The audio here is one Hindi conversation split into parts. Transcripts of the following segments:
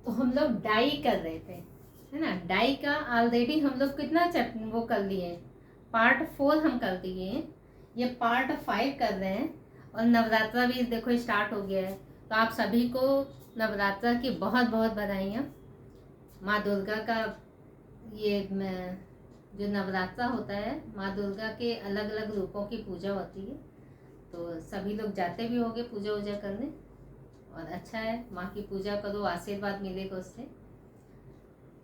तो हम लोग डाई कर रहे थे, है ना। डाई का ऑलरेडी हम लोग कितना वो कर लिए, पार्ट 4 हम कर दिए हैं, ये पार्ट 5 कर रहे हैं। और नवरात्रा भी देखो स्टार्ट हो गया है, तो आप सभी को नवरात्रा की बहुत बहुत बधाइयाँ। माँ दुर्गा का ये जो नवरात्रा होता है, माँ दुर्गा के अलग अलग रूपों की पूजा होती है, तो सभी लोग जाते भी होंगे पूजा वूजा करने। और अच्छा है, माँ की पूजा करो, आशीर्वाद मिलेगा उससे।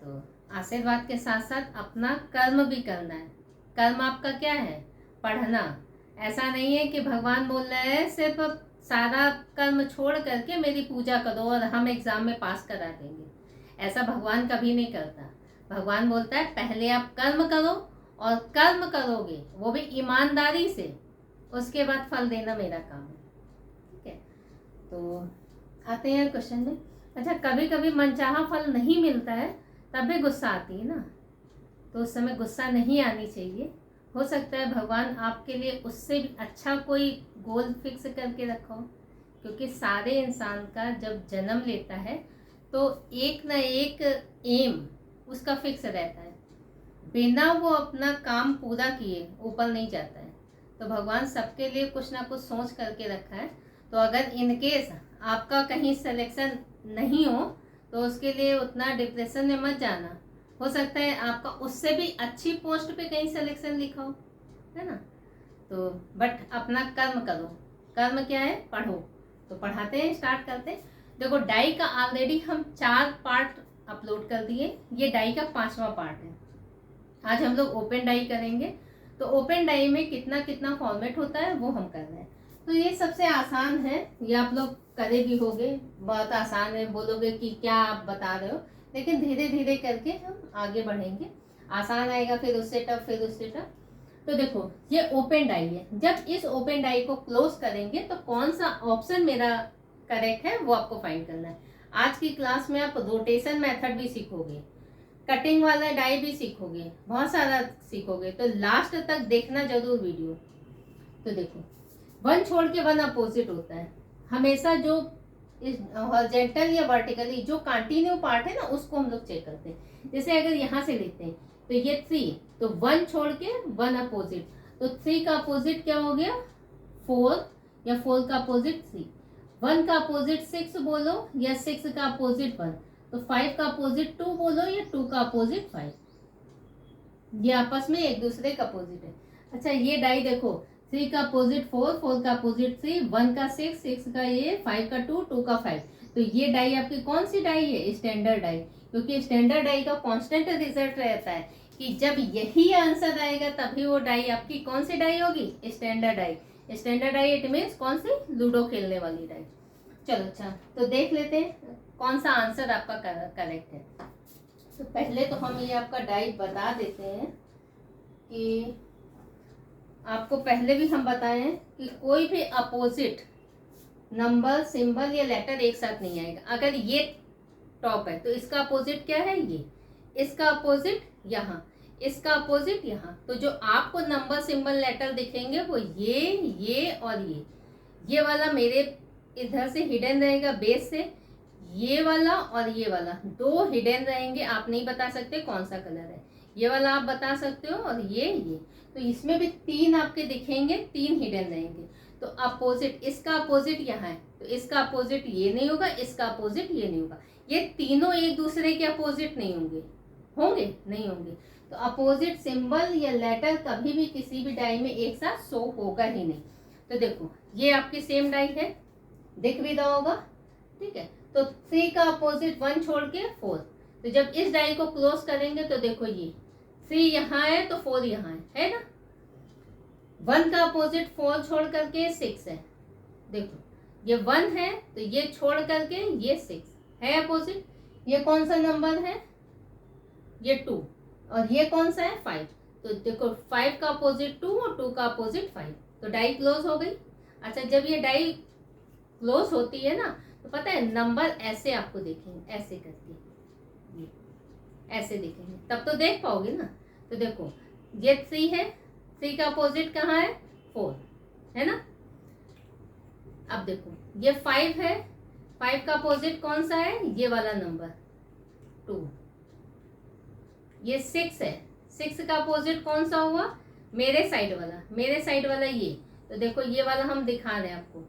तो आशीर्वाद के साथ साथ अपना कर्म भी करना है। कर्म आपका क्या है? पढ़ना। ऐसा नहीं है कि भगवान बोल रहे हैं सिर्फ सारा कर्म छोड़ करके मेरी पूजा करो और हम एग्जाम में पास करा देंगे। ऐसा भगवान कभी नहीं करता। भगवान बोलता है पहले आप कर्म करो, और कर्म करोगे वो भी ईमानदारी से, उसके बाद फल देना मेरा काम है। ठीक है, तो आते हैं क्वेश्चन में। अच्छा, कभी कभी मनचाहा फल नहीं मिलता है, तब भी गुस्सा आती है ना, तो उस समय गुस्सा नहीं आनी चाहिए। हो सकता है भगवान आपके लिए उससे भी अच्छा कोई गोल फिक्स करके रखा हो, क्योंकि सारे इंसान का जब जन्म लेता है तो एक ना एक एम उसका फिक्स रहता है, बिना वो अपना काम पूरा किए ऊपर नहीं जाता है। तो भगवान सबके लिए कुछ ना कुछ सोच करके रखा है। तो अगर इनकेस आपका कहीं सिलेक्शन नहीं हो तो उसके लिए उतना डिप्रेशन में मत जाना। हो सकता है आपका उससे भी अच्छी पोस्ट पे कहीं सिलेक्शन लिखा हो, है ना। तो बट अपना कर्म करो। कर्म क्या है? पढ़ो। तो पढ़ाते हैं, स्टार्ट करते हैं। देखो, डाई का ऑलरेडी हम 4 पार्ट अपलोड कर दिए, ये डाई का 5वां पार्ट है। आज हम लोग ओपन डाई करेंगे। तो ओपन डाई में कितना कितना फॉर्मेट होता है वो हम कर रहे हैं। तो ये सबसे आसान है, ये आप लोग करे भी होगे, बहुत आसान है। बोलोगे कि क्या आप बता रहे हो, लेकिन धीरे धीरे करके हम आगे बढ़ेंगे। आसान आएगा, फिर उससे टफ, फिर उससे टफ। तो देखो, ये ओपन डाई है। जब इस ओपन डाई को क्लोज करेंगे तो कौन सा ऑप्शन मेरा करेक्ट है वो आपको फाइंड करना है। आज की क्लास में आप रोटेशन मेथड भी सीखोगे, कटिंग वाला डाई भी सीखोगे, बहुत सारा सीखोगे। तो लास्ट तक देखना जरूर वीडियो। तो देखो, 1 छोड़ के 1 अपोजिट होता है हमेशा। जो इस हॉरिजॉन्टल या वर्टिकली जो कंटिन्यू पार्ट है ना, उसको हम लोग चेक करते हैं। जैसे अगर यहाँ से लेते हैं तो ये 3, तो 1 छोड़ के 1 अपोजिट। तो 3 का अपोजिट क्या हो गया? 4, या 4 का अपोजिट 3। 1 का अपोजिट 6 बोलो, या 6 का अपोजिट 1। तो 5 का अपोजिट 2 बोलो, या 2 का अपोजिट 5। ये आपस में एक दूसरे का अपोजिट है। अच्छा, ये डाई देखो, 3 का अपोजिट 4, 4 का अपोजिट 3, 1 का 6, 6 का ये, 5 का 2, 2 का 5। तो ये डाई आपकी कौन सी डाई है? Standard die. क्योंकि स्टैंडर्ड डाई का कांस्टेंट रिजल्ट रहता है कि जब यही आंसर आएगा तभी वो डाई आपकी कौन सी डाई होगी? Standard die. Standard die it means कौन सी? लूडो खेलने वाली डाई। चलो, अच्छा, तो देख लेते हैं कौन सा आंसर आपका करेक्ट है। तो पहले तो हम ये आपका डाई बता देते हैं कि आपको पहले भी हम बताए हैं कि कोई भी अपोजिट नंबर, सिंबल या लेटर एक साथ नहीं आएगा। अगर ये टॉप है तो इसका अपोजिट क्या है? ये। इसका अपोजिट यहाँ, इसका अपोजिट यहाँ। तो जो आपको नंबर, सिंबल, लेटर दिखेंगे वो ये और ये वाला मेरे इधर से हिडन रहेगा, बेस से। ये वाला और ये वाला 2 हिडन रहेंगे। आप नहीं बता सकते कौन सा कलर है। ये वाला आप बता सकते हो, और ये। तो इसमें भी 3 आपके दिखेंगे, 3 हिडन रहेंगे। तो अपोजिट, इसका अपोजिट यहाँ है, तो इसका अपोजिट ये नहीं होगा, इसका अपोजिट ये नहीं होगा। ये तीनों एक दूसरे के अपोजिट नहीं होंगे। होंगे? नहीं होंगे। तो अपोजिट सिंबल या लेटर कभी भी किसी भी डाई में एक साथ शो होगा ही नहीं। तो देखो, ये आपकी सेम डाई है, दिख भी रहा होगा। ठीक है, तो 3 का अपोजिट 1 छोड़ के 4। तो जब इस डाई को क्लोज करेंगे तो देखो, ये 3 यहाँ है तो 4 यहाँ है ना। 1 का अपोजिट 4 छोड़ करके 6 है। देखो, ये 1 है तो ये छोड़ करके ये 6 है अपोजिट। ये कौन सा नंबर है? ये 2। और ये कौन सा है? 5। तो देखो, 5 का अपोजिट 2 और 2 का अपोजिट 5। तो डाई क्लोज हो गई। अच्छा, जब ये डाई क्लोज होती है ना, तो पता है नंबर ऐसे आपको देखेंगे, ऐसे करके, ये ऐसे दिखेंगे, तब तो देख पाओगे ना। तो देखो, ये 3 है, 3 का अपोजिट कहाँ है? 4, है ना। अब देखो, ये 5 है, 5 का अपोजिट कौन सा है? ये वाला नंबर, 2, ये 6 है, 6 का अपोजिट कौन सा हुआ, मेरे साइड वाला ये, तो देखो ये वाला हम दिखा रहे हैं आपको,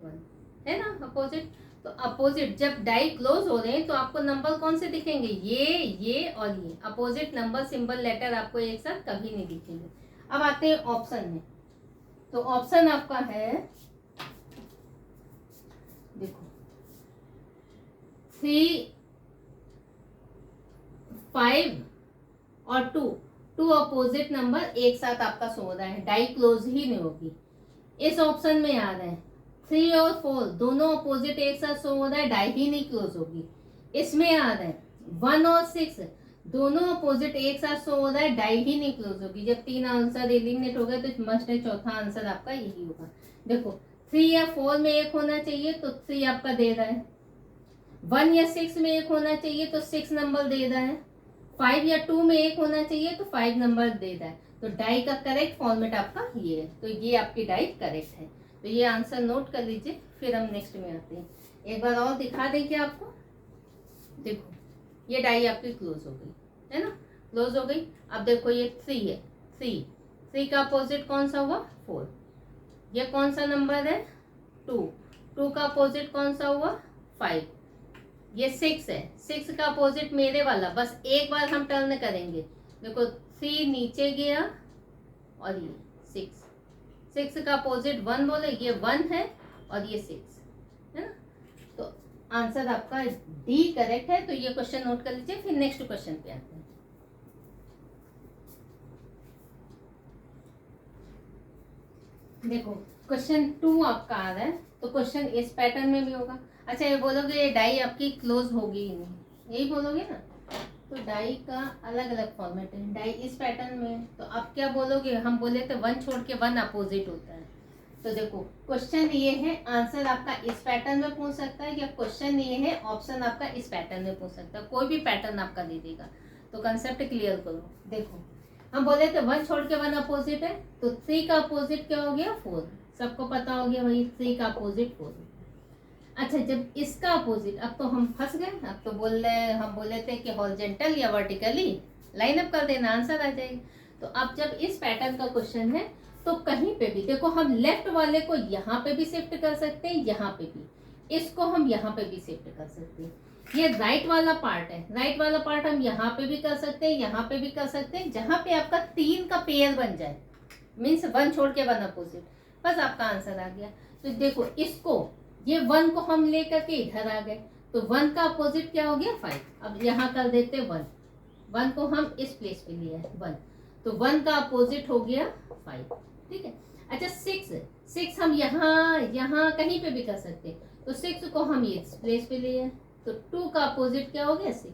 1 है ना अपोजिट। तो अपोजिट जब डाई क्लोज हो रहे हैं तो आपको नंबर कौन से दिखेंगे, ये और ये, अपोजिट नंबर सिंबल लेटर आपको एक साथ कभी नहीं दिखेंगे। अब आते हैं ऑप्शन में, तो ऑप्शन आपका है, देखो 3, 5 और 2 अपोजिट नंबर एक साथ आपका सो रहा है, डाई क्लोज ही नहीं होगी। इस ऑप्शन में आ रहा है 3 और 4 दोनों अपोजिट एक साथ शो हो रहा है, डाई ही नहीं क्लोज होगी। इसमें आ रहा है 1 और 6 दोनों अपोजिट एक साथ शो हो रहा है, डाई ही नहीं क्लोज होगी। जब 3 आंसर एलिमिनेट हो गए तो मस्ट है चौथा आंसर आपका यही होगा। देखो 3 या 4 में एक होना चाहिए तो 3 आपका दे रहा है, 1 या 6 में एक होना चाहिए तो 6 नंबर दे रहा है, 5 या 2 में एक होना चाहिए तो 5 नंबर दे रहा है। तो डाई का करेक्ट फॉर्मेट आपका ये है, तो ये आपकी डाई करेक्ट है। तो ये आंसर नोट कर लीजिए, फिर हम नेक्स्ट में आते हैं। एक बार और दिखा दें क्या आपको, देखो ये डाई आपकी क्लोज हो गई है ना, क्लोज हो गई। अब देखो ये 3 है, 3 का अपोजिट कौन सा हुआ, 4, ये कौन सा नंबर है, 2 का अपोजिट कौन सा हुआ, 5, ये 6 है, 6 का अपोजिट मेरे वाला, बस एक बार हम टर्न करेंगे। देखो 3 नीचे गया और ये 6 का अपोजिट 1 बोले, ये 1 है और ये 6 है ना। तो आंसर आपका डी करेक्ट है। तो ये क्वेश्चन नोट कर लीजिए, फिर नेक्स्ट क्वेश्चन पे आते हैं। देखो क्वेश्चन 2 आपका आ रहा है, तो क्वेश्चन इस पैटर्न में भी होगा। अच्छा ये बोलोगे ये डाई आपकी क्लोज होगी ही नहीं, यही बोलोगे ना, तो डाई का अलग अलग फॉर्मेट है, डाई इस पैटर्न में, तो आप क्या बोलोगे, हम बोले थे 1 छोड़ के 1 अपोजिट होता है। तो देखो क्वेश्चन ये है, आंसर आपका इस पैटर्न में पूछ सकता है, या क्वेश्चन ये है ऑप्शन आपका इस पैटर्न में पूछ सकता है, कोई भी पैटर्न आपका दे देगा। तो कंसेप्ट क्लियर करो। देखो हम बोले थे 1 छोड़ के 1 अपोजिट है, तो 3 का अपोजिट क्या हो गया, 4, सबको पता हो गया भाई 3 का अपोजिट 4। अच्छा जब इसका अपोजिट, अब तो हम फंस गए, अब तो हम बोले थे कि हॉरिजॉन्टल या वर्टिकली लाइन अप कर देना, आंसर आ जाएगा। तो अब जब इस पैटर्न का क्वेश्चन है तो कहीं पे भी देखो, हम लेफ्ट वाले को यहाँ पे भी शिफ्ट कर सकते हैं, यहाँ पे भी, इसको हम यहाँ पे भी शिफ्ट कर सकते हैं। ये राइट वाला पार्ट है, राइट वाला पार्ट हम यहाँ पे भी कर सकते हैं, यहाँ पे भी कर सकते हैं, जहाँ पे आपका 3 का पेयर बन जाए, मीन्स 1 छोड़ के 1 अपोजिट, बस आपका आंसर आ गया। तो देखो इसको, ये 1 को हम लेकर के इधर आ गए, तो 1 का अपोजिट क्या हो गया, 5। अब यहाँ कर देते 1 को हम इस प्लेस पे लिया है 1, तो 1 का अपोजिट हो गया 5, ठीक है। अच्छा 6 हम यहाँ कहीं पे भी कर सकते हैं, तो 6 को हम इस प्लेस पे लिए, तो 2 का अपोजिट क्या हो गया, 6,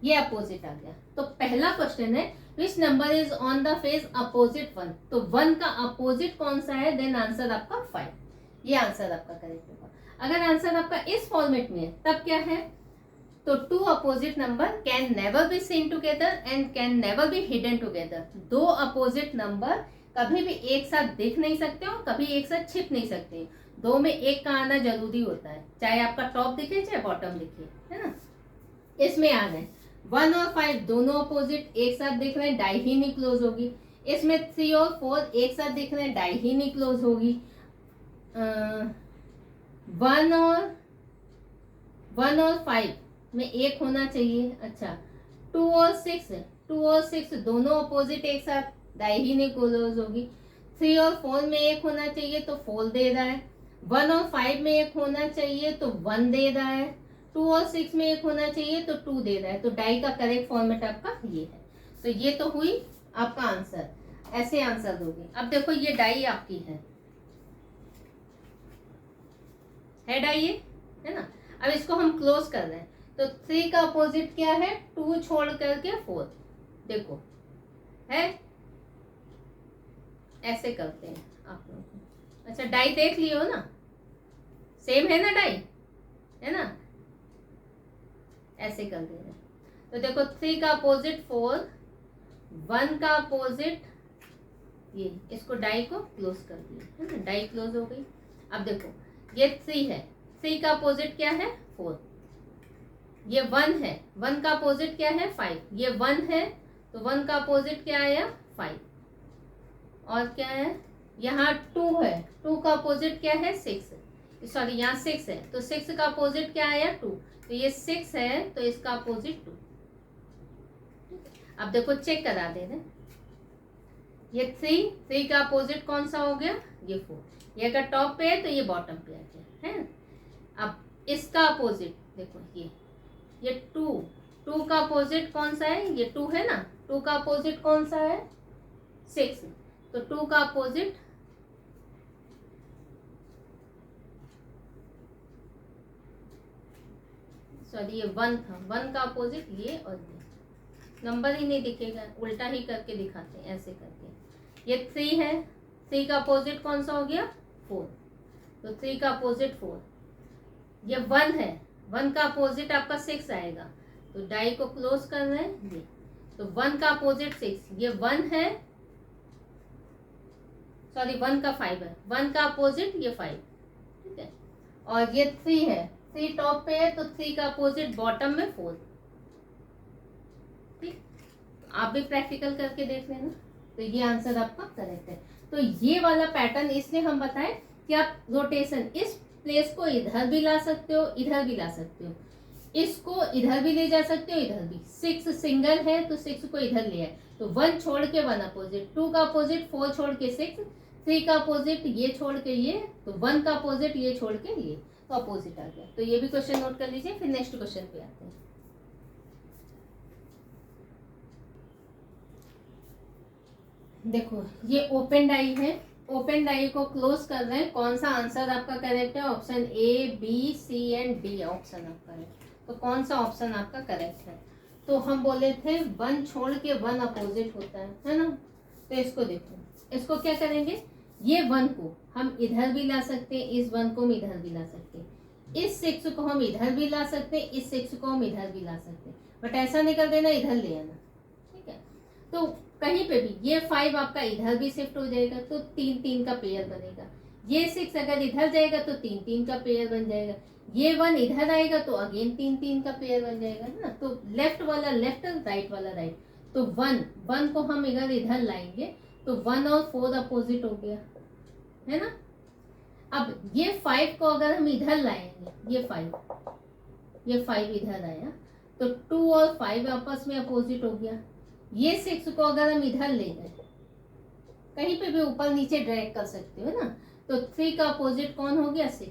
ये अपोजिट आ गया। तो पहला क्वेश्चन है which number is on the face opposite 1, तो 1 का अपोजिट कौन सा है, देन आंसर आपका 5, ये आंसर आपका करेक्ट होगा। अगर आंसर आपका इस फॉर्मेट में है तब क्या है, तो 2 opposite number can never be seen together and can never be hidden together. 2 opposite number कभी भी एक साथ दिख नहीं सकते और कभी एक साथ छिप नहीं सकते, 2 में एक का आना जरूरी होता है, चाहे आपका टॉप दिखे चाहे बॉटम दिखे, है ना। इसमें आ रहे 1 और 5 दोनों अपोजिट एक साथ दिख रहे हैं, डाई ही नहीं क्लोज होगी। इसमें 3 और 4 एक साथ दिख रहे हैं, डाई ही नहीं क्लोज होगी। 1 और 5 में एक होना चाहिए। अच्छा 2 और 6 दोनों अपोजिट एक साथ, डाई ही नहीं क्लोज होगी। 3 और 4 में एक होना चाहिए तो 4 दे रहा है, 1 और 5 में एक होना चाहिए तो 1 दे रहा है, 2 और 6 में एक होना चाहिए तो 2 दे रहा है। तो डाई का करेक्ट फॉर्मेट आपका ये है। तो ये तो हुई आपका आंसर, ऐसे आंसर दोगे। अब देखो ये डाई आपकी है डाई ये, है ना। अब इसको हम क्लोज कर रहे हैं, तो 3 का अपोजिट क्या है, 2 छोड़ करके 4, देखो है, ऐसे करते हैं आप लोग। अच्छा डाई देख लियो ना, सेम है ना डाई, है ना, ऐसे कर दे रहे हैं। तो देखो 3 का अपोजिट 4, 1 का अपोजिट ये, इसको डाई को क्लोज कर दिया, है ना, डाई क्लोज हो गई। अब देखो ये 3 है, 3 का अपोजिट क्या है, 4, ये 1 है, 1 का अपोजिट क्या है 5, ये 1 है तो 1 का अपोजिट क्या आया 5, और क्या है यहाँ 2 है, 2 का अपोजिट क्या है 6, सॉरी यहाँ 6 है तो 6 का अपोजिट क्या आया 2, तो ये 6 है तो इसका अपोजिट 2। अब देखो चेक करा दे रहे, ये 3 का अपोजिट कौन सा हो गया ये 4, ये अगर टॉप पे है तो ये बॉटम पे आ गया है। अब इसका अपोजिट देखो ये 2 का अपोजिट कौन सा है, ये 2 है ना, 2 का अपोजिट कौन सा है 6, तो 2 का अपोजिट सॉरी ये 1 था, 1 का अपोजिट ये, और ये नंबर ही नहीं दिखेगा, उल्टा ही करके दिखाते हैं ऐसे करके। ये 3 है, 3 का अपोजिट कौन सा हो गया 4, तो 3 का अपोजिट 4, ये 1 है, 1 का अपोजिट आपका 6 आएगा, तो डाई को क्लोज कर रहे हैं ये, तो 1 का अपोजिट 6, ये 1 है, सॉरी 1 का 5 है, 1 का अपोजिट ये 5, ठीक है, और ये 3 है, 3 टॉप पे है तो 3 का अपोजिट बॉटम में 4, ठीक, आप भी प्रैक्टिकल करके देख लेना, तो ये आंसर आपका करेक्ट है। तो ये वाला पैटर्न इसलिए हम बताएं कि आप रोटेशन इस प्लेस को इधर भी ला सकते हो, इधर भी ला सकते हो, इसको इधर भी ले जा सकते हो, इधर भी। 6 सिंगल है तो 6 को इधर ले आए, तो 1 छोड़ के 1 अपोजिट, 2 का अपोजिट 4 छोड़ के 6, 3 का अपोजिट ये छोड़ के ये, तो 1 का अपोजिट ये छोड़ के ये, तो अपोजिट आ गया। तो ये भी क्वेश्चन नोट कर लीजिए, फिर नेक्स्ट क्वेश्चन पे आते हैं। देखो ये ओपन डाई है, ओपन डाई को क्लोज कर रहे हैं, कौन सा आंसर आपका करेक्ट है, option A B C and D option आपका है, तो कौन सा ऑप्शन आपका करेक्ट है। तो हम बोले थे 1 छोड़ के 1 अपोजिट होता है ना, तो इसको देखो, इसको क्या करेंगे, ये 1 को हम इधर भी ला सकते हैं, इस 1 को हम इधर भी ला सकते हैं, इस 6 को हम इधर भी ला सकते हैं, इस 6 को हम इधर भी ला सकते हैं, बट ऐसा नहीं कर देना इधर ले आना, ठीक है। तो कहीं पे भी ये 5 आपका इधर भी शिफ्ट हो जाएगा तो 3-3 का पेयर बनेगा, ये 6 अगर इधर जाएगा तो 3-3 का पेयर बन जाएगा, ये 1 इधर आएगा तो अगेन 3-3 का पेयर बन जाएगा ना, तो लेफ्ट वाला लेफ्ट, राइट वाला राइट, तो 1 को हम इधर लाएंगे तो 1 और 4 अपोजिट हो गया है ना। अब ये 5 को अगर हम इधर लाएंगे, ये 5 इधर आया तो 2 और 5 आपस में अपोजिट हो गया, ये 6 को अगर हम इधर ले गए, कहीं पे भी ऊपर नीचे ड्रैग कर सकते हो ना, तो 3 का अपोजिट कौन हो गया 6,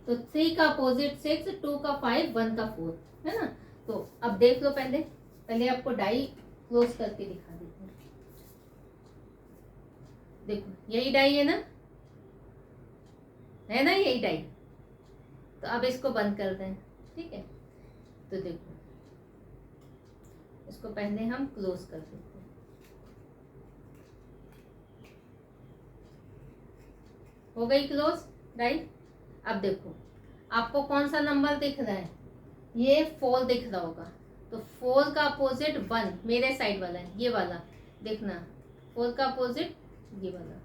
तो 3 का अपोजिट 6, 2 का 5, 1 का 4 है ना। तो अब देख लो, पहले आपको डाई क्लोज करके दिखा देते हैं। देखो यही डाई है ना यही डाई, तो अब इसको बंद कर दें, ठीक है। तो देखो इसको पहले हम क्लोज कर देते हैं, हो गई क्लोज डाई। अब देखो आपको कौन सा नंबर दिख रहा है, ये 4 दिख रहा होगा, तो 4 का अपोजिट 1 मेरे साइड वाला है, ये वाला देखना, 4 का अपोजिट ये वाला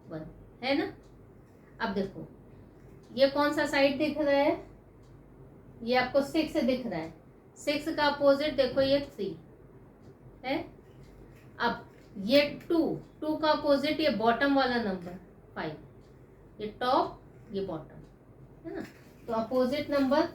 1 है ना। अब देखो ये कौन सा साइड दिख रहा है, ये आपको 6 दिख रहा है, 6 का अपोजिट देखो ये 3 है। अब ये 2 का अपोजिट ये बॉटम वाला नंबर 5, ये टॉप ये बॉटम है ना, तो अपोजिट नंबर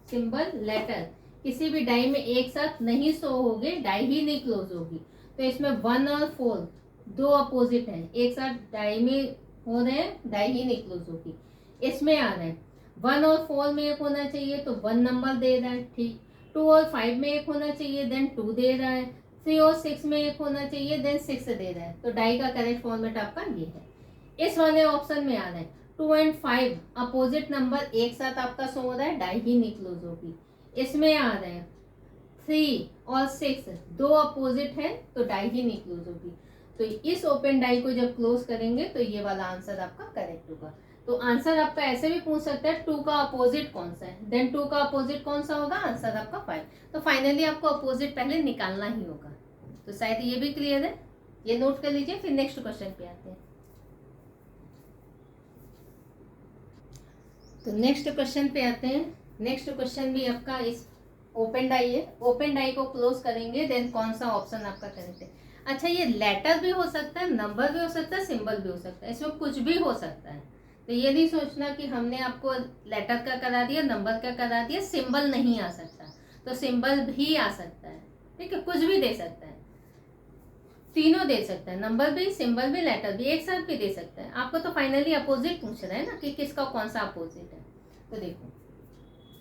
सिंबल लेटर किसी भी डाई में एक साथ नहीं शो होंगे, डाई ही नहीं क्लोज होगी। तो इसमें 1 और 4 2 अपोजिट है, एक साथ डाई में हो रहे हैं, डाई ही नहीं क्लोज होगी। इसमें आ रहा है 1 और 4 में एक होना चाहिए तो 1 नंबर दे रहा है, ठीक, 2 और 5 में एक होना चाहिए देन 2 दे रहा है, 3 और 6 में एक होना चाहिए देन 6 दे रहा है, तो डाई का करेक्ट फॉर्मेट आपका ये है। इस वाले ऑप्शन में आ रहा है 2 एंड 5 अपोजिट नंबर एक साथ आपका शो हो रहा है, डाई ही नहीं क्लोज होगी। इसमें आ रहा है 3 और 6 2 अपोजिट है तो डाई ही नहीं क्लोज होगी। तो इस ओपन डाई को जब क्लोज करेंगे तो ये वाला आंसर आपका करेक्ट होगा। तो आंसर आपका ऐसे भी पूछ सकता है 2 का अपोजिट कौन सा है, देन 2 का अपोजिट कौन सा होगा, आंसर आपका 5। तो फाइनली आपको अपोजिट पहले निकालना ही होगा। तो शायद ये भी क्लियर है, ये नोट कर लीजिए, फिर नेक्स्ट क्वेश्चन पे आते हैं। तो नेक्स्ट क्वेश्चन पे आते हैं। नेक्स्ट क्वेश्चन भी आपका इस ओपन डाई है, ओपन डाई को क्लोज करेंगे देन कौन सा ऑप्शन आपका करेक्ट है। अच्छा, ये लेटर भी हो सकता है, नंबर भी हो सकता है, सिंबल भी हो सकता है, इसमें कुछ भी हो सकता है। तो ये नहीं सोचना कि हमने आपको लेटर का करा दिया, नंबर का करा दिया, सिंबल नहीं आ सकता, तो सिंबल भी आ सकता है, ठीक है, कुछ भी दे सकता है, तीनों दे सकता है, नंबर भी, सिंबल भी, लेटर भी, एक साथ भी दे सकता है। आपको तो फाइनली अपोजिट पूछ रहा है ना कि किसका कौन सा अपोजिट है। तो देखो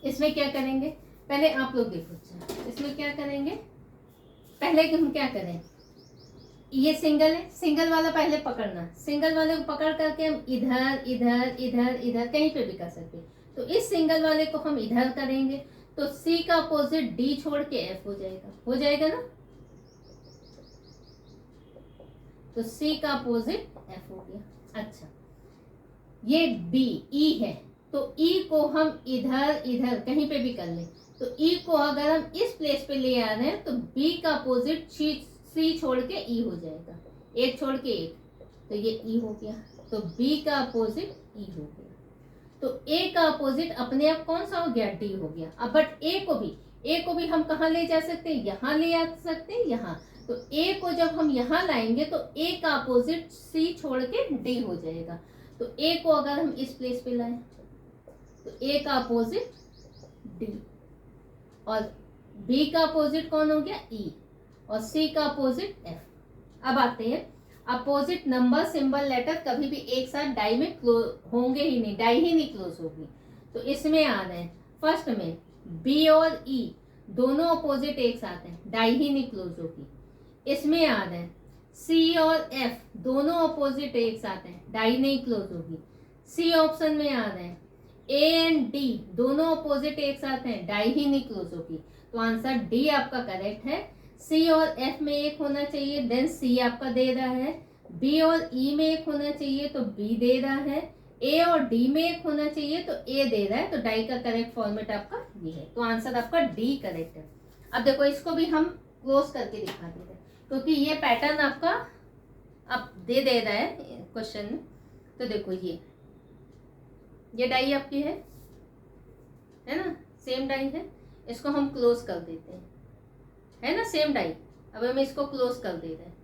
इसमें क्या करेंगे, पहले आप लोग देखो, अच्छा इसमें क्या करेंगे, पहले हम क्या करें, ये सिंगल है, सिंगल वाला पहले पकड़ना, सिंगल वाले को पकड़ करके हम इधर इधर इधर इधर कहीं पे भी कर सकते हैं। तो इस सिंगल वाले को हम इधर करेंगे तो सी का अपोजिट डी छोड़ के एफ हो जाएगा ना, तो सी का अपोजिट एफ हो गया। अच्छा, ये बी ई है, तो ई को हम इधर इधर कहीं पे भी कर लें, तो ई को अगर हम इस प्लेस पे ले आ रहे हैं तो बी का अपोजिट सी छोड़ के ई हो जाएगा, एक छोड़ के एक, तो ये ई हो गया, तो बी का अपोजिट ई हो गया। तो ए का अपोजिट अपने आप कौन सा हो गया, डी हो गया। अब बट ए को भी हम कहाँ ले जा सकते हैं, यहाँ ले आ सकते हैं, यहाँ। तो ए को जब हम यहाँ लाएंगे तो ए का अपोजिट सी छोड़ के डी हो जाएगा। तो ए को अगर हम इस प्लेस पे लाएं तो ए का अपोजिट डी, और बी का अपोजिट कौन हो गया, ई, और सी का अपोजिट एफ। अब आते हैं अपोजिट नंबर, सिंबल, लेटर कभी भी एक साथ डाई में होंगे ही नहीं, डाई ही नहीं क्लोज होगी। तो इसमें आ रहे हैं फर्स्ट में बी और ई दोनों अपोजिट एक साथ हैं, डाई ही नहीं क्लोज होगी। इसमें आ रहे हैं सी और एफ दोनों अपोजिट एक साथ हैं, डाई नहीं क्लोज होगी। सी ऑप्शन में आ रहे हैं ए एंड डी दोनों अपोजिट एक साथ हैं, डाई ही नहीं क्लोज होगी। तो आंसर डी आपका करेक्ट है। सी और एफ में एक होना चाहिए, देन सी आपका दे रहा है। बी और ई में एक होना चाहिए तो बी दे रहा है। ए और डी में एक होना चाहिए तो ए दे रहा है। तो डाई का करेक्ट फॉर्मेट आपका ये है, तो आंसर आपका डी करेक्ट है। अब देखो इसको भी हम क्लोज करके दिखा देते हैं क्योंकि ये पैटर्न आपका अब दे रहा है क्वेश्चन में। तो देखो ये डाई आपकी है ना, सेम डाई है, इसको हम क्लोज कर देते हैं, है ना, सेम डाई। अब हम इसको क्लोज कर दे रहे हैं।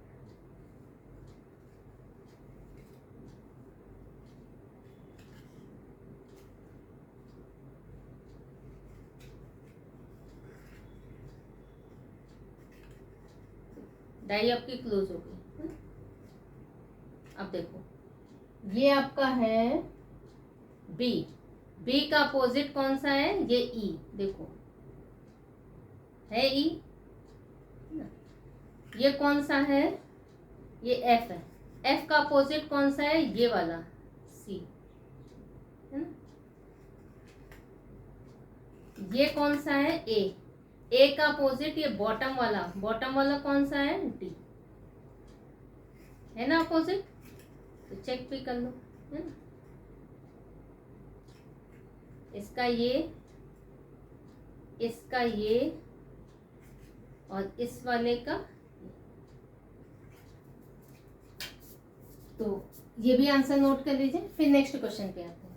डाई आपकी क्लोज हो गई। अब देखो ये आपका है बी, बी का अपोजिट कौन सा है, ये ई, देखो है ई, ये कौन सा है, ये एफ है। एफ का अपोजिट कौन सा है, ये वाला सी, है ना। ये कौन सा है, ए का अपोजिट ये बॉटम वाला कौन सा है, डी, है ना अपोजिट। तो चेक भी कर लो, है ना, इसका ये और इस वाले का। तो ये भी आंसर नोट कर लीजिए। फिर नेक्स्ट क्वेश्चन पे आते हैं।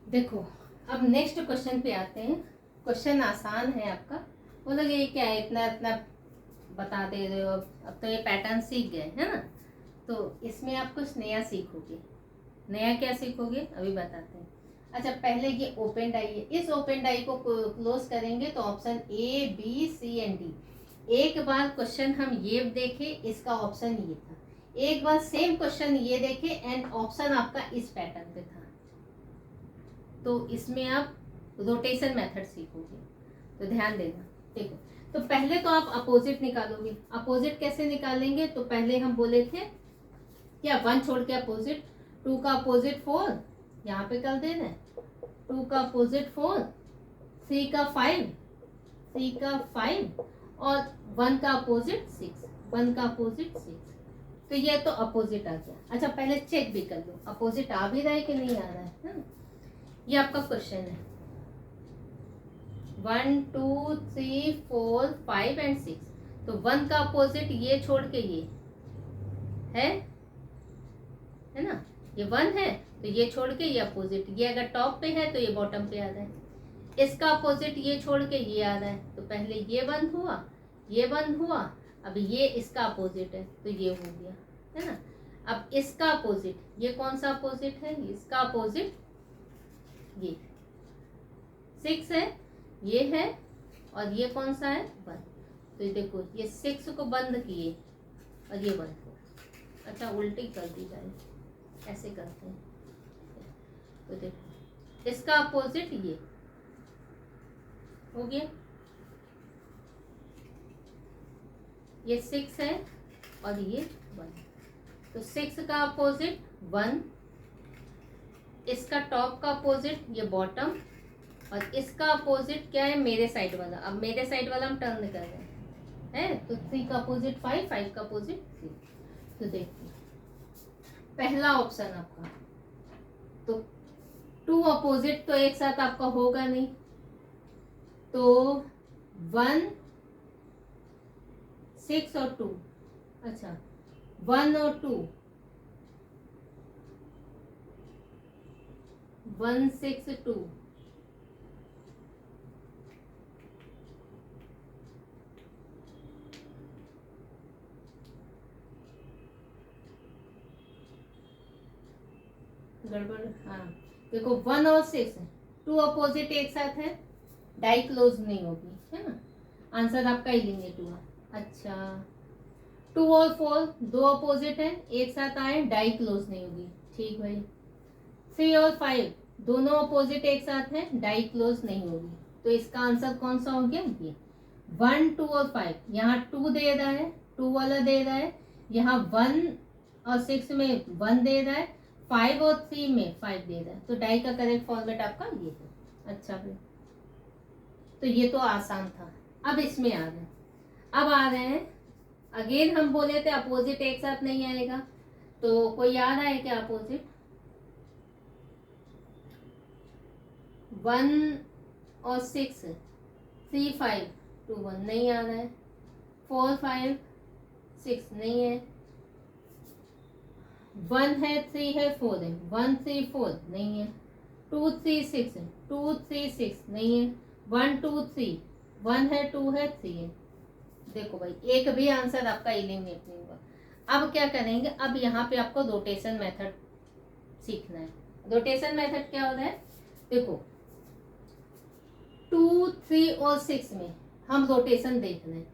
देखो अब नेक्स्ट क्वेश्चन पे आते हैं। क्वेश्चन आसान है आपका, बोलोगे ये क्या है, इतना इतना बता दे रहे हो, अब तो ये पैटर्न सीख गए, है ना। तो इसमें आप कुछ नया सीखोगे। नया क्या सीखोगे अभी बताते हैं। अच्छा, पहले ये ओपन डाई है, इस ओपन डाई को क्लोज करेंगे तो option A B C and D. एक बार क्वेश्चन हम ये देखे, इसका ऑप्शन ये था। एक बार सेम क्वेश्चन ये देखे एंड ऑप्शन आपका इस पैटर्न पे था। तो इसमें आप रोटेशन मेथड सीखोगे, तो ध्यान देना। देखो, तो पहले तो आप अपोजिट निकालोगे। अपोजिट कैसे निकालेंगे, तो पहले हम बोले थे क्या, 1 छोड़ के अपोजिट, 2 का अपोजिट 4 यहाँ पे कर देना है, 2 का अपोजिट 4, 3 का 5 और 1 का अपोजिट 6, 1 का अपोजिट 6। तो ये तो अपोजिट आ गया। अच्छा, पहले चेक भी कर लो अपोजिट आ भी रहा है कि नहीं आ रहा है ना? ये आपका क्वेश्चन है 1 2 3 4 5 एंड 6। तो 1 का अपोजिट ये छोड़ के ये है ना, ये 1 है तो ये छोड़ के ये अपोजिट, ये अगर टॉप पे है तो ये बॉटम पे आ रहा है। इसका अपोजिट ये छोड़ के ये आ रहा है, तो पहले ये 1 हुआ, ये 1 हुआ, अब ये इसका अपोजिट है तो ये हो गया, है ना। अब इसका अपोजिट, ये कौन सा अपोजिट है, इसका अपोजिट ये 6 है, ये है, और ये कौन सा है 1। तो ये देखो ये 6 को बंद किए और ये 1 को, अच्छा उल्टी कर दी जाए, ऐसे करते हैं। तो देखो इसका अपोजिट ये हो गया, ये 6 है और ये 1, तो 6 का अपोजिट 1, इसका टॉप का अपोजिट ये बॉटम, और इसका अपोजिट क्या है मेरे साइड वाला। अब मेरे साइड वाला हम टर्न कर रहे हैं, तो 3 का अपोजिट 5, 5 का अपोजिट 3। तो देखिए पहला ऑप्शन आपका, तो 2 अपोजिट तो एक साथ आपका होगा नहीं, तो 1 6 और 2, अच्छा 1 और 2, 1 6 2, गड़बड़, हाँ देखो 1 और 6, 2 अपोजिट एक साथ है, डाई क्लोज नहीं होगी, है ना। आंसर आपका एलिमिनेट हुआ। अच्छा 2 और 4 2 अपोजिट है, एक साथ आए, डाई क्लोज नहीं होगी, ठीक भाई। 3 और 5 दोनों अपोजिट एक साथ हैं, डाई क्लोज नहीं होगी, तो इसका आंसर कौन सा हो गया, ये 1 2 और 5। यहाँ 2 दे रहा है, 2 वाला दे रहा है, यहाँ 1 और 6 में 1 दे रहा है, 5 और 3 में 5 दे रहा है, तो डाई का करेक्ट फॉर्मेट आपका ये है। अच्छा भाई, तो ये तो आसान था। अब इसमें आ रहे हैं, अब आ रहे हैं अगेन, हम बोले थे अपोजिट एक साथ नहीं आएगा, तो कोई याद आए क्या अपोजिट, 1 और 6, 3 5 2 1 नहीं आ रहा है, 4 5 6 नहीं है, 1 है 3 है 4 है, 1 3 4 नहीं है, 2 3 6 है, 2 3 6 नहीं है, 1 2 3 1 है 2 है 3 है। देखो भाई एक भी आंसर आपका एलिमिनेट नहीं हुआ। अब क्या करेंगे, अब यहाँ पे आपको रोटेशन मेथड सीखना है। रोटेशन मेथड क्या होता है, देखो 2 3 और 6 में हम रोटेशन देख रहे हैं,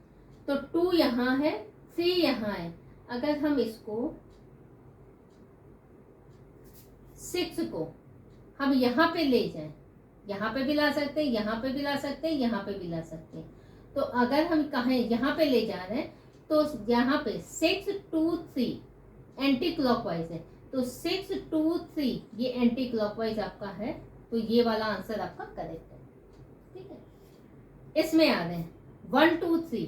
तो 2 यहाँ है 3 यहाँ है, अगर हम इसको 6 को हम यहाँ पे ले जाएं, यहाँ पे भी ला सकते हैं, यहाँ पे भी ला सकते हैं, यहाँ पे भी ला सकते हैं, तो अगर हम कहें यहाँ पे ले जा रहे हैं, तो यहाँ पे 6 2 3 एंटी क्लॉकवाइज है, तो 6 2 3 ये एंटी क्लॉकवाइज आपका है, तो ये वाला आंसर आपका करेक्ट है, ठीक है। इसमें आ रहे हैं 1 2 3,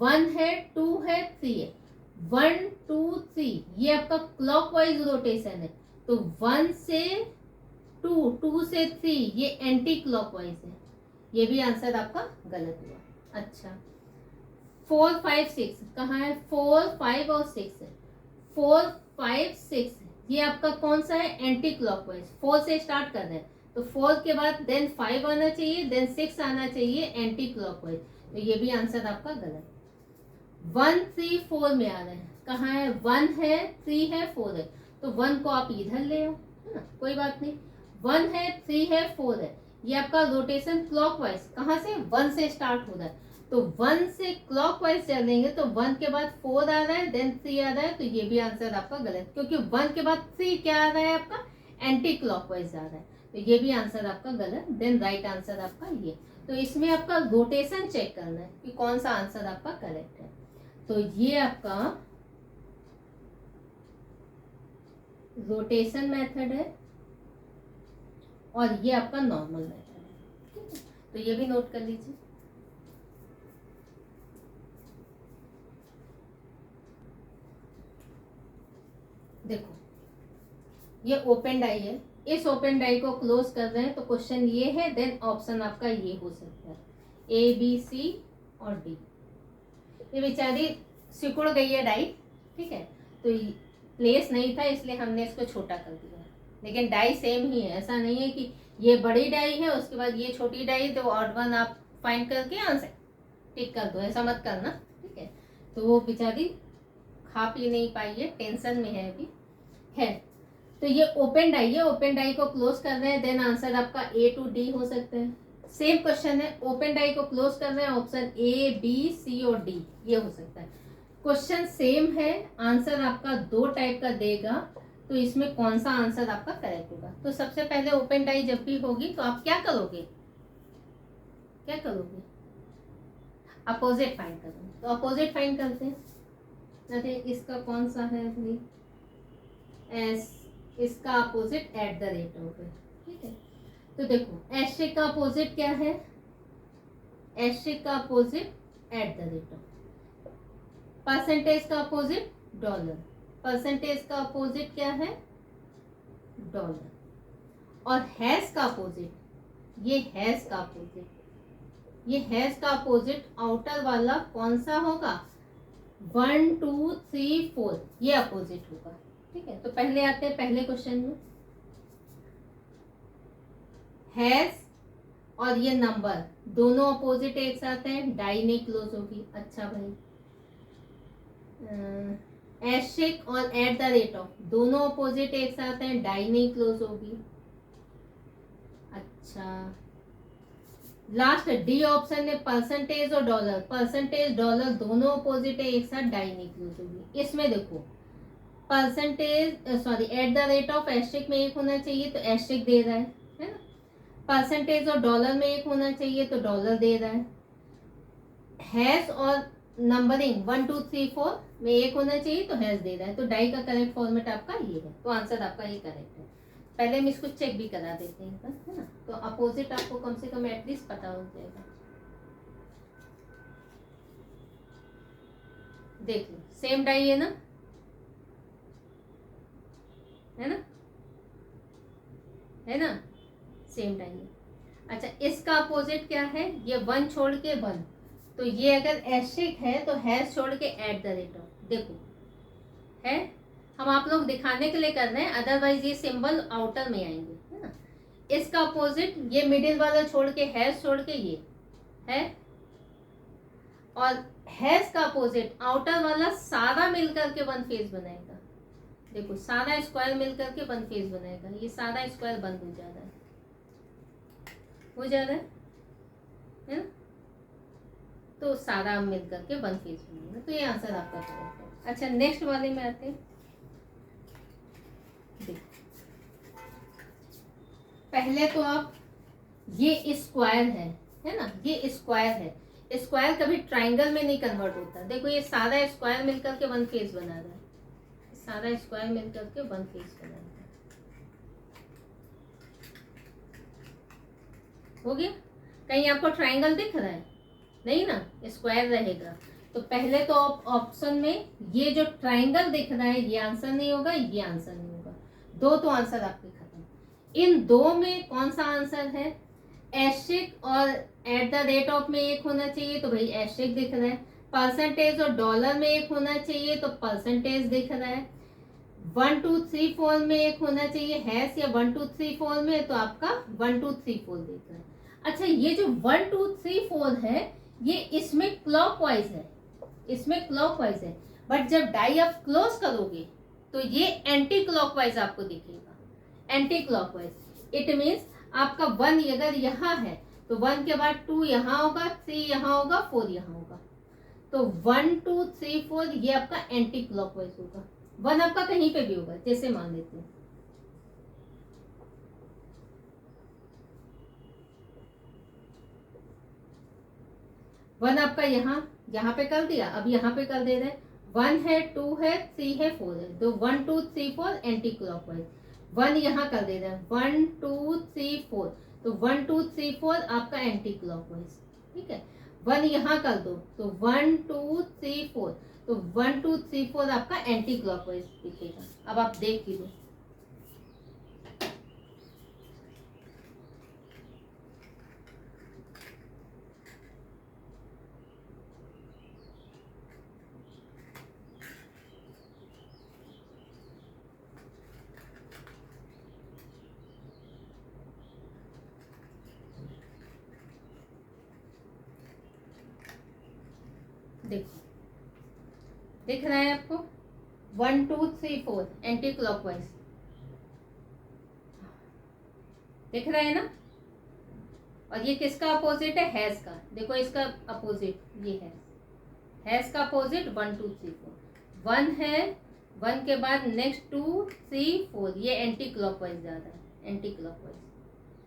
1 है 2 है 3 है, 1 2 3 ये आपका क्लॉकवाइज रोटेशन है, तो 1 से 2 2 से 3 ये एंटी क्लॉकवाइज है, ये भी आंसर आपका गलत हुआ। अच्छा 4 5 6 कहाँ है, 4 5 और 6 है, 4 5 6 ये आपका कौन सा है, एंटी क्लॉकवाइज। 4 से स्टार्ट कर रहे हैं, तो 4 के बाद देन 5 आना चाहिए, देन 6 आना चाहिए एंटी क्लॉकवाइज, तो ये भी आंसर आपका गलत। 1 3 4 में आ रहे हैं, कहाँ है, 1 है 3 है 4 है, तो 1 को आप इधर ले आओ, है ना, कोई बात नहीं। 1 है 3 है 4 है, ये आपका रोटेशन क्लॉकवाइज, कहाँ से, 1 से स्टार्ट हो रहा है, तो 1 से क्लॉकवाइज चलेंगे, तो 1 के बाद 4 आ रहा है, देन 3 आ रहा है, तो ये भी आंसर आपका गलत, क्योंकि 1 के बाद 3 क्या आ रहा है आपका, एंटी क्लॉकवाइज आ रहा है, तो ये भी आंसर आपका गलत। देन राइट आंसर आपका ये। तो इसमें आपका रोटेशन चेक करना है कि कौन सा आंसर आपका करेक्ट है। तो ये आपका रोटेशन मेथड है और ये आपका नॉर्मल मेथड है, ठीक है, तो ये भी नोट कर लीजिए। देखो ये ओपन डाई है, इस ओपन डाई को क्लोज कर रहे हैं, तो क्वेश्चन ये है, देन ऑप्शन आपका ये हो सकता है ए बी सी और डी। ये बेचारी सिकुड़ गई है डाई, ठीक है, तो प्लेस नहीं था इसलिए हमने इसको छोटा कर दिया, लेकिन डाई सेम ही है। ऐसा नहीं है कि ये बड़ी डाई है उसके बाद ये छोटी डाई, तो ऑड वन आप फाइंड करके आंसर टिक कर दो, ऐसा मत करना, ठीक है। तो वो बेचारी खा पी नहीं पाई है, टेंशन में है अभी, है। तो ये ओपन डाई है, ओपन डाई को क्लोज कर रहे हैं, देन आंसर आपका ए टू डी हो सकता है। सेम क्वेश्चन है, ओपन डाई को क्लोज कर रहे हैं, ऑप्शन ए बी सी और डी ये हो सकता है। क्वेश्चन सेम है, आंसर आपका दो टाइप का देगा, तो इसमें कौन सा आंसर आपका करेक्ट होगा। तो सबसे पहले ओपन डाई जब भी होगी तो आप क्या करोगे, क्या करोगे, अपोजिट फाइंड करोगे। तो अपोजिट फाइंड करते हैं, अरे इसका कौन सा है भाई, एस, इसका opposite eight the rate of है, ठीक है। तो देखो एस्ट्रिक का अपोजिट क्या है, एस्ट्रिक का opposite eight the rate of, percentage का अपोजिट डॉलर, परसेंटेज का अपोजिट क्या है डॉलर, और हैश का अपोजिट, ये हैश का अपोजिट, ये हैश का अपोजिट आउटर वाला कौन सा होगा, 1 2 3 4 ये अपोजिट होगा, ठीक है। तो पहले आते हैं पहले क्वेश्चन में, हैश और ये नंबर दोनों अपोजिट एक साथ हैं, डाई नहीं क्लोज होगी। अच्छा भाई, एस्ट्रिक और एट द रेट ऑफ दोनों अपोजिट एक साथ हैं, डाई नहीं क्लोज होगी। अच्छा, लास्ट डी ऑप्शन में परसेंटेज और डॉलर, परसेंटेज डॉलर दोनों अपोजिट है एक साथ, डाई नहीं क्लोज होगी। इसमें देखो percentage sorry at the rate of asterisk में एक होना चाहिए तो एस्ट्रिक दे रहा है ना, परसेंटेज और डॉलर में एक होना चाहिए तो डॉलर दे रहा है, हैश और नंबरिंग 1 2 3 4 में एक होना चाहिए तो हैश दे रहा है। तो डाई का करेक्ट फॉर्मेट आपका ये है, तो आंसर आपका ये करेक्ट है। पहले हम इसको चेक भी करा देते हैं, है ना, तो अपोजिट आपको कम से कम एटलीस्ट पता हो जाएगा। देख लो सेम डाई है ना, है ना, है ना, सेम डाई है। अच्छा, इसका अपोजिट क्या है, ये 1 छोड़ के 1, तो ये अगर एस्ट्रिक है तो हैश छोड़ के एट द रेट ऑफ, देखो है, हम आप लोग दिखाने के लिए कर रहे हैं, अदरवाइज ये सिंबल आउटर में आएंगे, है ना। इसका अपोजिट ये मिडिल वाला छोड़ के हैश छोड़ के ये है, और हैश का अपोजिट आउटर वाला सारा मिलकर के वन फेस बनाएगा। देखो सारा स्क्वायर मिलकर के वन फेस बनाएगा, ये सारा स्क्वायर बंद हो जा रहा है, हो जा रहा है ना, तो सारा मिलकर के वन फेस बनेगा, तो ये आंसर आपका करेक्ट है। अच्छा नेक्स्ट वाले में आते हैं, पहले तो आप ये स्क्वायर है ना, ये स्क्वायर है, स्क्वायर कभी ट्राइंगल में नहीं कन्वर्ट होता। देखो ये सारा स्क्वायर मिलकर के वन फेस बना रहा है, सारा स्क्वायर मिलकर के वन फेस बना रहा है, हो गया। कहीं आपको ट्राइंगल दिख रहा है, नहीं ना, स्क्वायर रहेगा। तो पहले तो ऑप्शन में ये जो ट्राइंगल दिख रहा है ये आंसर नहीं होगा, ये आंसर नहीं होगा, दो तो आंसर आपके खत्म। इन दो में कौन सा आंसर है, एस्ट्रिक और एट द रेट ऑफ में एक होना चाहिए तो भाई एस्ट्रिक दिख रहा है, परसेंटेज और डॉलर में एक होना चाहिए तो परसेंटेज दिख रहा है, 1 2 3 4 में एक होना चाहिए हैश या 1 2 3 4 में, तो आपका 1 2 3 4 दिख रहा है। अच्छा ये जो 1 2 3 4 है ये इसमें क्लॉकवाइज है, इसमें क्लॉकवाइज है, बट जब डाई आप क्लोज करोगे तो ये एंटी क्लॉकवाइज आपको दिखेगा, एंटी क्लॉकवाइज। इट मीन्स आपका 1 अगर यहाँ है तो 1 के बाद 2 यहाँ होगा, 3 यहाँ होगा, 4 यहाँ होगा, तो 1 2 3 4 ये आपका एंटी क्लॉकवाइज होगा। 1 आपका कहीं पे भी होगा, जैसे मान लेते हैं 1 आपका यहाँ पे कर दिया, अब यहाँ पे कर दे रहे हैं, 1 है 2 है 3 है 4 है, तो 1 2 3 4 एंटी क्लॉकवाइज। 1 यहाँ कर दे रहे हैं 1 2 3 4, तो 1 2 3 4 आपका एंटी क्लॉकवाइज, ठीक है। 1 यहाँ कर दो तो 1 2 3 4, तो 1 2 3 4 आपका एंटी क्लॉकवाइज दिखेगा। अब आप देख लो, देखो दिख रहा है आपको 1 2 3 4 एंटी क्लॉकवाइज दिख रहा है ना। और ये किसका अपोजिट है, हैज का। देखो इसका अपोजिट ये हैज का अपोजिट 1 2 3 4 1 है, 1 के बाद नेक्स्ट 2 3 4 ये एंटी क्लॉकवाइज ज्यादा है, एंटी क्लॉकवाइज,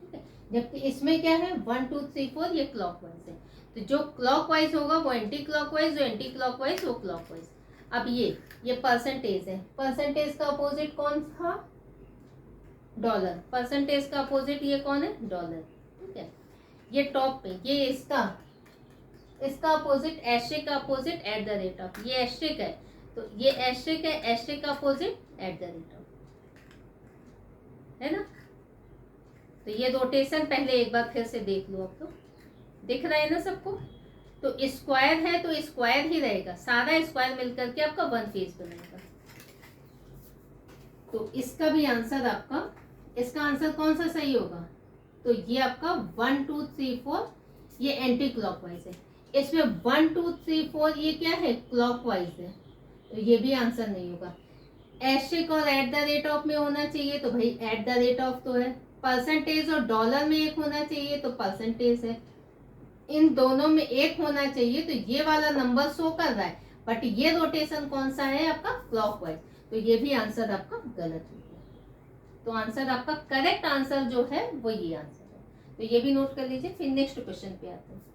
ठीक है। जबकि इसमें क्या है 1 2 3 4 ये क्लॉकवाइज है। तो जो क्लॉकवाइज होगा वो एंटी क्लॉकवाइज, जो एंटी क्लॉकवाइज वो क्लॉकवाइज। अब ये परसेंटेज है, परसेंटेज का अपोजिट कौन था, डॉलर। परसेंटेज का अपोजिट ये कौन है, डॉलर, ठीक है। ये टॉप पे ये इसका अपोजिट एस्ट्रिक का opposite eight the rate of, ये एस्ट्रिक है तो ये एस्ट्रिक है, एस्ट्रिक का opposite eight the rate of, है ना। तो ये रोटेशन पहले एक बार फिर से देख लो, अब तो दिख रहा है ना सबको। तो स्क्वायर है तो स्क्वायर ही रहेगा, सारा स्क्वायर मिलकर के आपका 1 फेज बनेगा। तो इसका भी आंसर आपका, इसका आंसर कौन सा सही होगा, तो ये आपका 1 2 3 4 ये एंटी क्लॉकवाइज है। इसमें 1 2 3 4 ये क्या है, क्लॉकवाइज है, तो ये भी आंसर नहीं होगा। एस्ट्रिक और एट द रेट ऑफ में होना चाहिए, तो भाई एट द रेट ऑफ तो है। परसेंटेज और डॉलर में एक होना चाहिए, तो परसेंटेज है। इन दोनों में एक होना चाहिए, तो ये वाला नंबर शो कर रहा है, बट ये रोटेशन कौन सा है आपका, क्लॉकवाइज, तो ये भी आंसर आपका गलत हो गया। तो आंसर आपका करेक्ट आंसर जो है वो ये आंसर है। तो ये भी नोट कर लीजिए। फिर नेक्स्ट क्वेश्चन पे आते हैं।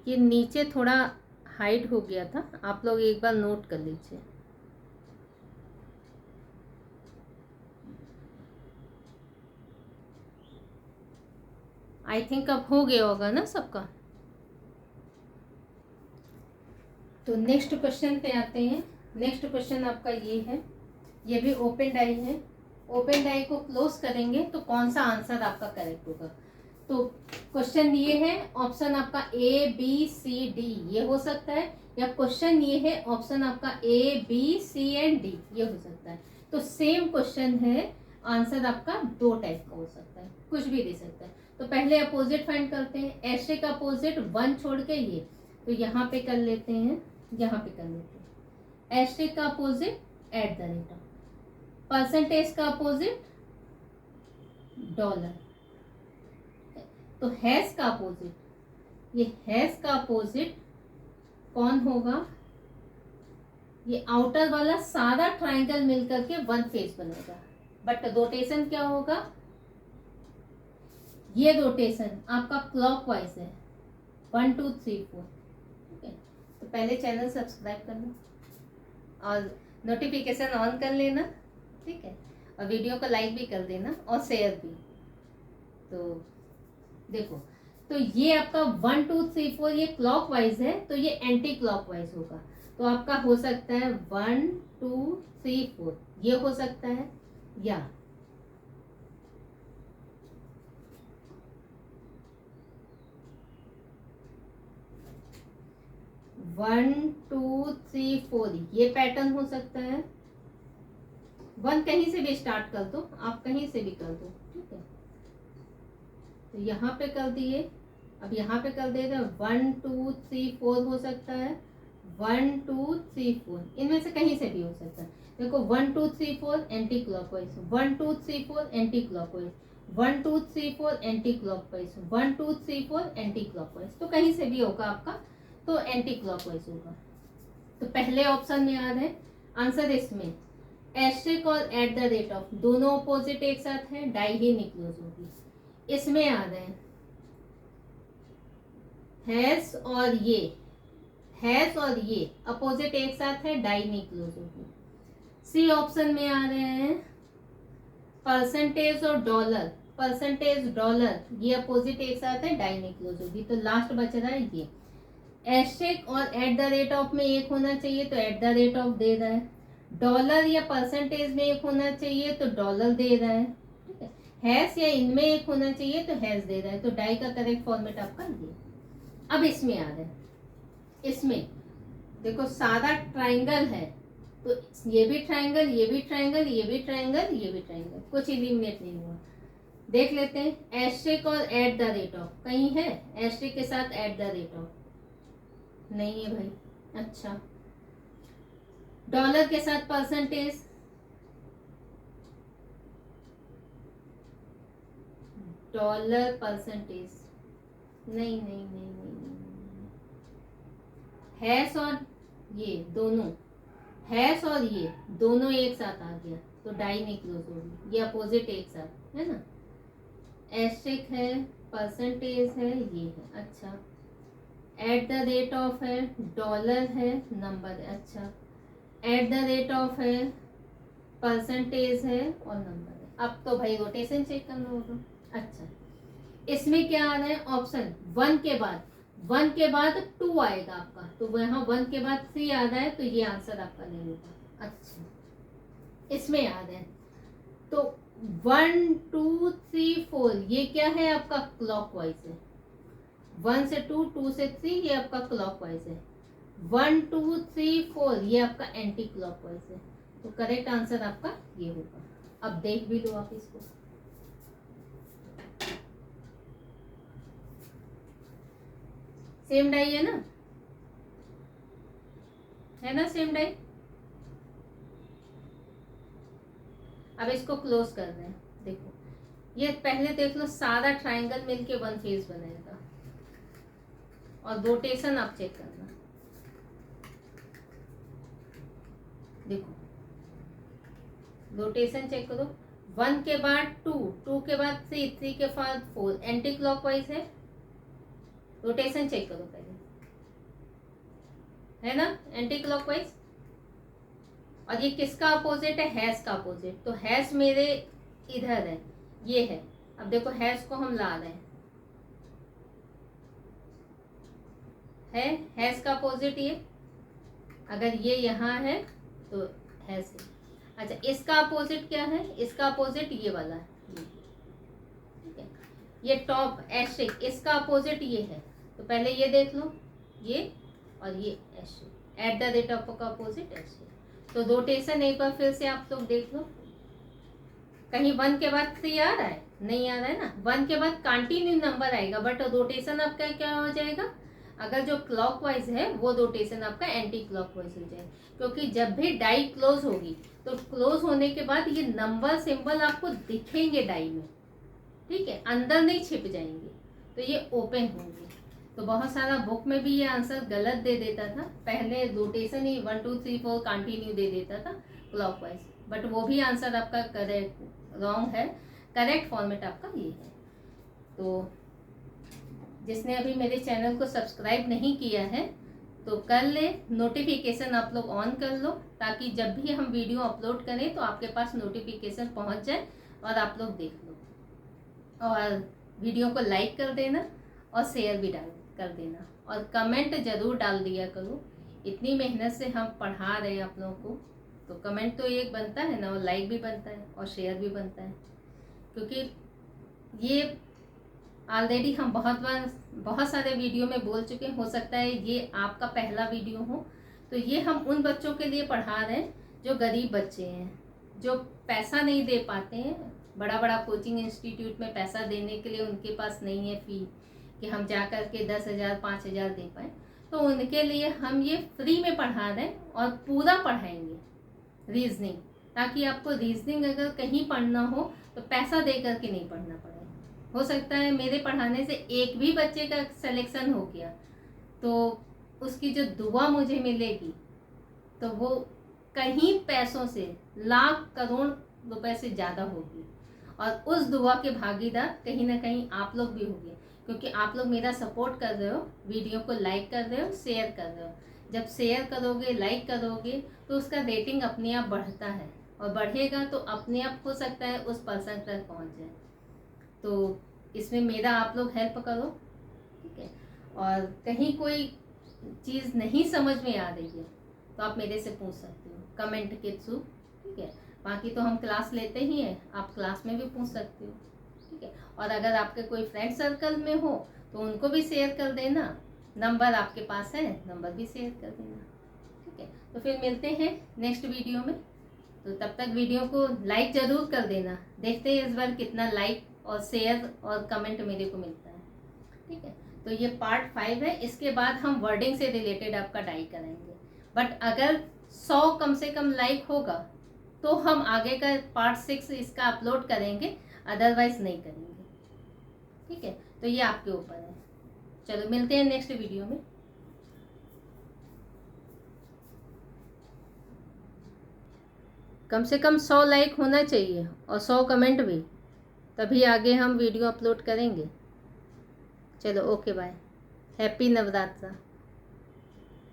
ये नीचे थोड़ा हाइड हो गया था, आप लोग एक बार नोट कर लीजिए। आई थिंक अब हो गया होगा ना सबका। तो नेक्स्ट क्वेश्चन पे आते हैं। नेक्स्ट क्वेश्चन आपका ये है, ये भी ओपन डाई है। ओपन डाई को क्लोज करेंगे तो कौन सा आंसर आपका करेक्ट होगा। तो क्वेश्चन ये है, ऑप्शन आपका ए बी सी डी ये हो सकता है, या क्वेश्चन ये है ऑप्शन आपका A B C and D ये हो सकता है। तो सेम क्वेश्चन है, आंसर आपका 2 टाइप का हो सकता है, कुछ भी दे सकता है। तो पहले अपोजिट फाइंड करते हैं। एस्ट्रिक का अपोजिट 1 छोड़ के ये, तो यहाँ पे कर लेते हैं, यहाँ पे कर लेते हैं। एस्ट्रिक का opposite eight the rate of, percentage का अपोजिट डॉलर, तो हैज का अपोजिट, ये हैज का अपोजिट कौन होगा, ये आउटर वाला सारा ट्राइंगल मिलकर के 1 फेस बनेगा। बट रोटेशन क्या होगा, ये रोटेशन आपका क्लॉकवाइज है 1 2 3 4, ठीक है। तो पहले चैनल सब्सक्राइब करना और नोटिफिकेशन ऑन कर लेना, ठीक है। और वीडियो को लाइक भी कर देना और शेयर भी। तो देखो, तो ये आपका 1 2 3 4 ये क्लॉकवाइज है, तो ये एंटी क्लॉकवाइज होगा। तो आपका हो सकता है 1 2 3 4 ये हो सकता है, या 1 2 3 4 ये पैटर्न हो सकता है। 1 कहीं से भी स्टार्ट कर दो, आप कहीं से भी कर दो, ठीक है। तो यहाँ पे कर दिए, अब यहाँ पे कर देते हैं 1 2 3 4 हो सकता है, 1 2 3 4 इनमें से कहीं से भी हो सकता है। देखो 1 2 3 4 anti clockwise, 1 2 3 4 anti clockwise, 1 2 3 4 anti clockwise, 1 2 3 4 anti clockwise, तो कहीं से भी होगा आपका, तो एंटी क्लॉकवाइज होगा। तो पहले ऑप्शन में आ रहा है आंसर, इसमें एस्ट्रिक और एट द रेट ऑफ दोनों अपोजिट एक साथ है, डाई ही निक्लोज होगी। इसमें आ रहे हैं हैज और ये अपोजिट एक साथ है, डाई नहीं क्लोज होगी। सी ऑप्शन में आ रहे हैं परसेंटेज और डॉलर ये अपोजिट एक साथ है, डाई नहीं क्लोज होगी। तो लास्ट बच रहा है ये एस्ट्रिक और एट द रेट ऑफ में एक होना चाहिए, तो एट द रेट ऑफ दे रहा है। डॉलर या परसेंटेज में एक होना चाहिए, तो डॉलर दे रहा है, ठीक है। हैज या इनमें एक होना चाहिए, तो हैज दे रहा है। तो डाई का करेक्ट फॉर्मेट आपका ये। अब इसमें आ रहा है, इसमें देखो सारा ट्राइंगल है, तो तो ये भी ट्रायंगल, ये भी ट्रायंगल, ये भी ट्रायंगल, ये भी ट्रायंगल, कुछ एलिमिनेट नहीं हुआ। देख लेते हैं एस्ट्रिक और एट द रेट ऑफ, कहीं है एस्ट्रिक के साथ एट द रेट ऑफ? नहीं है भाई। अच्छा, डॉलर के साथ परसेंटेज, डॉलर परसेंटेज, नहीं नहीं नहीं नहीं, नहीं। हैश और ये दोनों, हैश और ये दोनों एक साथ आ गया तो डाई नहीं क्लोज होगी, ये अपोजिट एक साथ है ना। एस्ट्रिक है, परसेंटेज है, ये है। अच्छा, एट द रेट ऑफ है, डॉलर है, नंबर है। अच्छा, एट द रेट ऑफ है, परसेंटेज है और नंबर है। अब तो भाई रोटेशन चेक करना होगा। अच्छा, इसमें क्या आ रहा है ऑप्शन, वन के बाद, वन के बाद टू आएगा आपका, तो यहाँ वन के बाद थ्री आ रहा है तो ये आंसर आपका नहीं होगा। अच्छा, इसमें याद है तो 1 2 3 4 ये क्या है आपका क्लॉकवाइज है, 1 से 2, 2 से 3 ये आपका क्लॉकवाइज है, 1 2 3 4 ये आपका एंटी क्लॉकवाइज है। तो करेक्ट आंसर आपका ये होगा। अब देख भी लो आप इसको, सेम डाई है ना, है ना सेम डाई। अब इसको क्लोज कर रहे हैं। देखो ये पहले देख लो, सारा ट्रायंगल मिलके वन फेस बनेगा और रोटेशन आप चेक करना। देखो रोटेशन चेक करो, 1 के बाद 2, 2 के बाद 3, 3 के बाद 4, एंटी क्लॉकवाइज है। रोटेशन चेक करो पहले, है ना एंटी क्लॉकवाइज। और ये किसका अपोजिट है, हैश का अपोजिट, तो हैश मेरे इधर है, ये है। अब देखो हैश को हम ला रहे हैं, हैश का अपोजिट ये, अगर ये यहाँ है तो हैश है। अच्छा, इसका अपोजिट क्या है, इसका अपोजिट ये वाला है, ठीक है। ये टॉप एस्ट्रिक, इसका अपोजिट ये है, तो पहले ये देख लो, ये और ये asterisk, at the rate of का अपोजिट एस्ट्रिक। तो रोटेशन एक बार फिर से आप लोग देख लो, कहीं 1 के बाद 3 आ रहा है, नहीं आ रहा है ना। 1 के बाद कंटिन्यू नंबर आएगा, बट रोटेशन आपका क्या हो जाएगा, अगर जो क्लॉकवाइज है वो रोटेशन आपका एंटी क्लॉकवाइज हो जाएगा, क्योंकि जब भी डाई क्लोज होगी तो क्लोज होने के बाद ये नंबर सिंबल आपको दिखेंगे डाई में, ठीक है, अंदर नहीं छिप जाएंगे, तो ये ओपन होंगे। तो बहुत सारा बुक में भी ये आंसर गलत दे देता था, पहले रोटेशन ही 1 2 3 4 कंटिन्यू दे देता था क्लॉकवाइज, बट वो भी आंसर आपका करेक्ट रॉन्ग है। करेक्ट फॉर्मेट आपका ये है। तो जिसने अभी मेरे चैनल को सब्सक्राइब नहीं किया है तो कर ले, नोटिफिकेशन आप लोग ऑन कर लो, ताकि जब भी हम वीडियो अपलोड करें तो आपके पास नोटिफिकेशन पहुंच जाए और आप लोग देख लो। और वीडियो को लाइक कर देना और शेयर भी कर देना और कमेंट ज़रूर डाल दिया करो। इतनी मेहनत से हम पढ़ा रहे हैं आप लोगों को, तो कमेंट तो एक बनता है ना, और लाइक भी बनता है और शेयर भी बनता है, क्योंकि ये ऑलरेडी हम बहुत सारे वीडियो में बोल चुके हैं। हो सकता है ये आपका पहला वीडियो हो, तो ये हम उन बच्चों के लिए पढ़ा रहे हैं जो गरीब बच्चे हैं, जो पैसा नहीं दे पाते हैं, बड़ा बड़ा कोचिंग इंस्टीट्यूट में पैसा देने के लिए उनके पास नहीं है फी कि हम जा कर के 10,000 5,000 दे पाए, तो उनके लिए हम ये फ्री में पढ़ा रहे हैं और पूरा पढ़ाएंगे रीजनिंग, ताकि आपको रीजनिंग अगर कहीं पढ़ना हो तो पैसा दे करके नहीं पढ़ना पड़े। हो सकता है मेरे पढ़ाने से एक भी बच्चे का सिलेक्शन हो गया तो उसकी जो दुआ मुझे मिलेगी तो वो कहीं पैसों से लाख करोड़ रुपए से ज़्यादा होगी, और उस दुआ के भागीदार कहीं ना कहीं आप लोग भी होंगे, क्योंकि आप लोग मेरा सपोर्ट कर रहे हो, वीडियो को लाइक कर रहे हो, शेयर कर रहे हो। जब शेयर करोगे, लाइक करोगे तो उसका रेटिंग अपने आप बढ़ता है, और बढ़ेगा तो अपने आप हो सकता है उस पर्सन तक पहुंच जाए। तो इसमें मेरा आप लोग हेल्प करो, ठीक है। और कहीं कोई चीज़ नहीं समझ में आ रही है तो आप मेरे से पूछ सकते हो कमेंट के थ्रू, ठीक है। बाकी तो हम क्लास लेते ही हैं, आप क्लास में भी पूछ सकते हो, ठीक है। और अगर आपके कोई फ्रेंड सर्कल में हो तो उनको भी शेयर कर देना, नंबर आपके पास है, नंबर भी शेयर कर देना, ठीक है। तो तो फिर मिलते हैं नेक्स्ट वीडियो में। तो तब तक वीडियो को लाइक ज़रूर कर देना। देखते हैं इस बार कितना लाइक और शेयर और कमेंट मेरे को मिलता है। ठीक है, तो ये पार्ट 5 है। इसके बाद हम वर्डिंग से रिलेटेड आपका डाई करेंगे। बट अगर 100 कम से कम लाइक होगा तो हम आगे का पार्ट 6 इसका अपलोड करेंगे, अदरवाइज नहीं करेंगे। ठीक है, तो ये आपके ऊपर है। चलो मिलते हैं नेक्स्ट वीडियो में। कम से कम 100 लाइक होना चाहिए और 100 कमेंट भी, तभी आगे हम वीडियो अपलोड करेंगे। चलो ओके बाय, हैप्पी नवरात्रा।